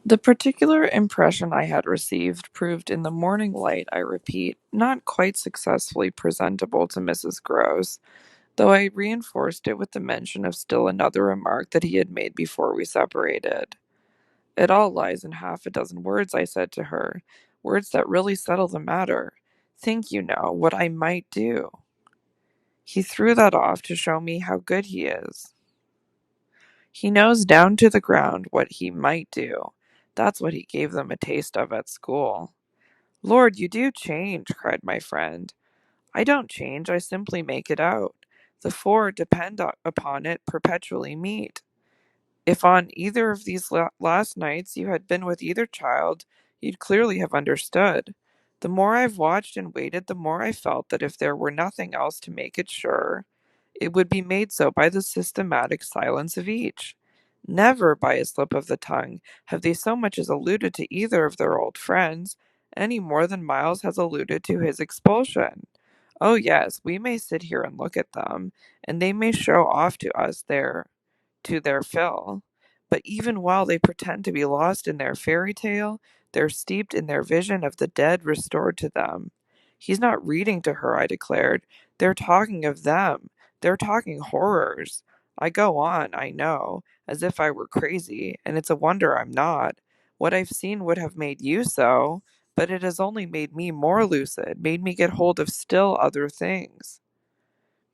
The particular impression I had received proved in the morning light, I repeat, not quite successfully presentable to Mrs. Gross, though I reinforced it with the mention of still another remark that he had made before we separated. It all lies in half a dozen words, I said to her, words that really settle the matter. Think, you know, what I might do. He threw that off to show me how good he is. He knows down to the ground what he might do. That's what he gave them a taste of at school. Lord, you do change, cried my friend. I don't change, I simply make it out. The four depend upon it perpetually meet. If on either of these last nights you had been with either child, you'd clearly have understood. The more I've watched and waited, the more I felt that if there were nothing else to make it sure, it would be made so by the systematic silence of each. Never by a slip of the tongue have they so much as alluded to either of their old friends, any more than Miles has alluded to his expulsion. Oh yes, we may sit here and look at them, and they may show off to their fill. But even while they pretend to be lost in their fairy tale, they're steeped in their vision of the dead restored to them. He's not reading to her, I declared. They're talking of them. They're talking horrors. I go on, I know, as if I were crazy, and it's a wonder I'm not. What I've seen would have made you so, but it has only made me more lucid, made me get hold of still other things.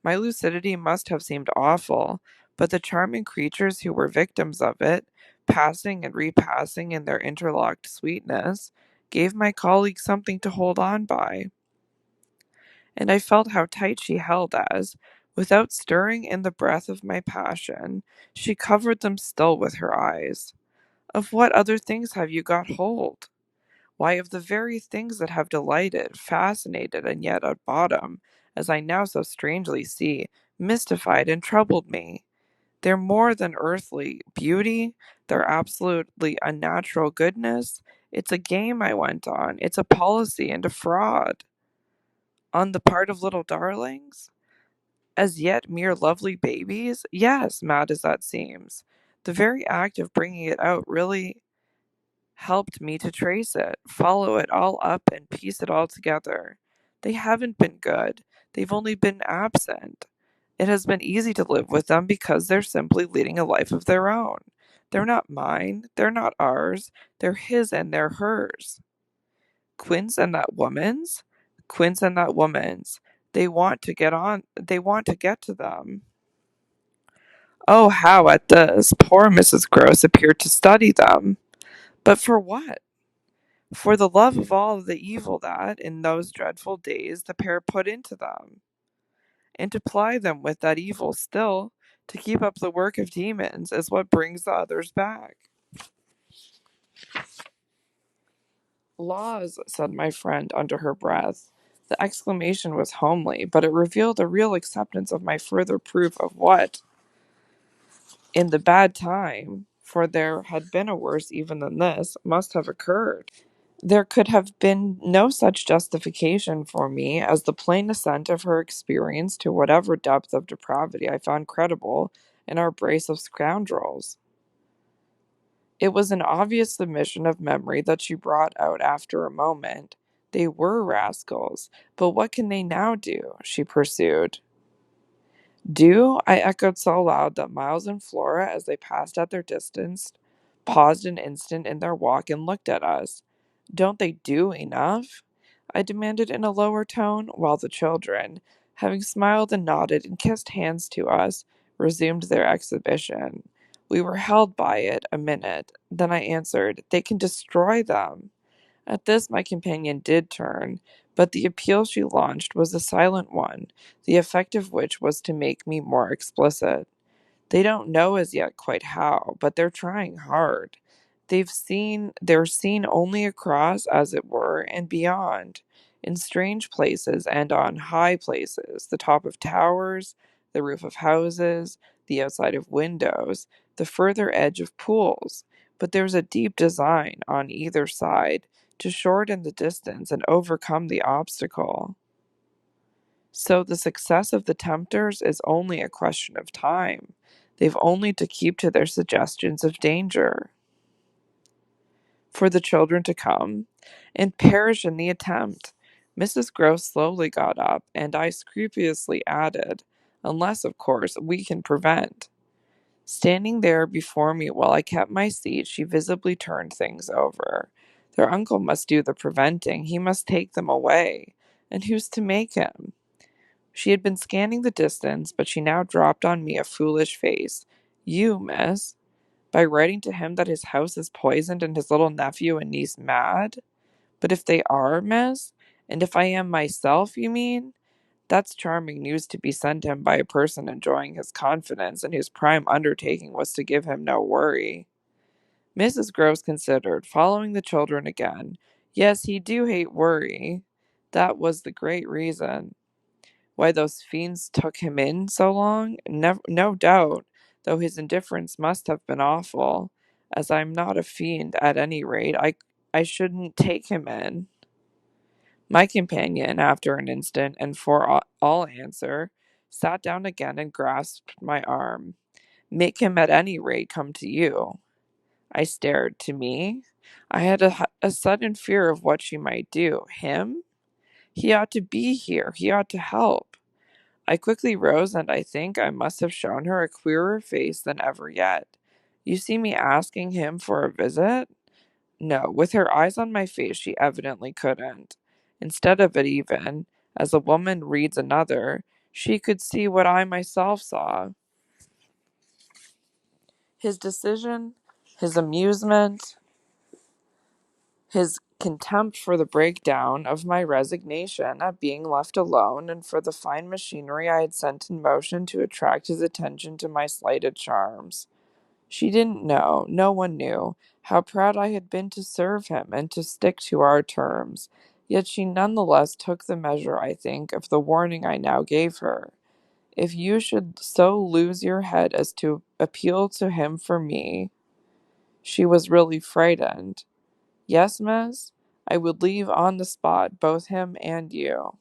My lucidity must have seemed awful, but the charming creatures who were victims of it, passing and repassing in their interlocked sweetness, gave my colleague something to hold on by, and I felt how tight she held as, without stirring in the breath of my passion, she covered them still with her eyes. Of what other things have you got hold? Why, of the very things that have delighted, fascinated, and yet at bottom, as I now so strangely see, mystified and troubled me. They're more than earthly beauty, they're absolutely unnatural goodness. It's a game I went on, it's a policy and a fraud. On the part of little darlings? As yet mere lovely babies? Yes, mad as that seems. The very act of bringing it out really helped me to trace it, follow it all up, and piece it all together. They haven't been good, they've only been absent. It has been easy to live with them because they're simply leading a life of their own. They're not mine, they're not ours, they're his and they're hers. Quince and that woman's? Quince and that woman's. They want to get to them. Oh, how at this poor Mrs. Gross appeared to study them. But for what? For the love of all the evil that, in those dreadful days, the pair put into them, and to ply them with that evil still, to keep up the work of demons, is what brings the others back. Laws, said my friend under her breath. The exclamation was homely, but it revealed a real acceptance of my further proof of what, in the bad time, for there had been a worse even than this, must have occurred. There could have been no such justification for me as the plain assent of her experience to whatever depth of depravity I found credible in our brace of scoundrels. It was an obvious submission of memory that she brought out after a moment. They were rascals, but what can they now do? She pursued. Do? I echoed so loud that Miles and Flora, as they passed at their distance, paused an instant in their walk and looked at us. Don't they do enough? I demanded in a lower tone, while the children, having smiled and nodded and kissed hands to us, resumed their exhibition. We were held by it a minute. Then I answered, they can destroy them. At this my companion did turn, but the appeal she launched was a silent one, the effect of which was to make me more explicit. They don't know as yet quite how, but they're trying hard. They're seen only across, as it were, and beyond, in strange places and on high places, the top of towers, the roof of houses, the outside of windows, the further edge of pools. But there's a deep design on either side to shorten the distance and overcome the obstacle. So the success of the tempters is only a question of time. They've only to keep to their suggestions of danger. for the children to come, and perish in the attempt. Mrs. Gross slowly got up, and I scrupulously added, unless, of course, we can prevent. Standing there before me while I kept my seat, she visibly turned things over. Their uncle must do the preventing. He must take them away. And who's to make him? She had been scanning the distance, but she now dropped on me a foolish face. You, miss? By writing to him that his house is poisoned and his little nephew and niece mad? But if they are, miss, and if I am myself, you mean? That's charming news to be sent him by a person enjoying his confidence, and whose prime undertaking was to give him no worry. Mrs. Groves considered, following the children again. Yes, he do hate worry. That was the great reason why those fiends took him in so long? No doubt, though his indifference must have been awful. As I'm not a fiend, at any rate, I shouldn't take him in. My companion, after an instant, and for all answer, sat down again and grasped my arm. Make him at any rate come to you. I stared. To me? I had a sudden fear of what she might do. Him? He ought to be here. He ought to help. I quickly rose, and I think I must have shown her a queerer face than ever yet. You see me asking him for a visit? No, with her eyes on my face, she evidently couldn't. Instead of it, even, as a woman reads another, she could see what I myself saw. His decision, his amusement, his contempt for the breakdown of my resignation at being left alone, and for the fine machinery I had sent in motion to attract his attention to my slighted charms. She didn't know, no one knew, how proud I had been to serve him and to stick to our terms, yet she none the less took the measure, I think, of the warning I now gave her. If you should so lose your head as to appeal to him for me. She was really frightened. Yes, miss, I would leave on the spot both him and you.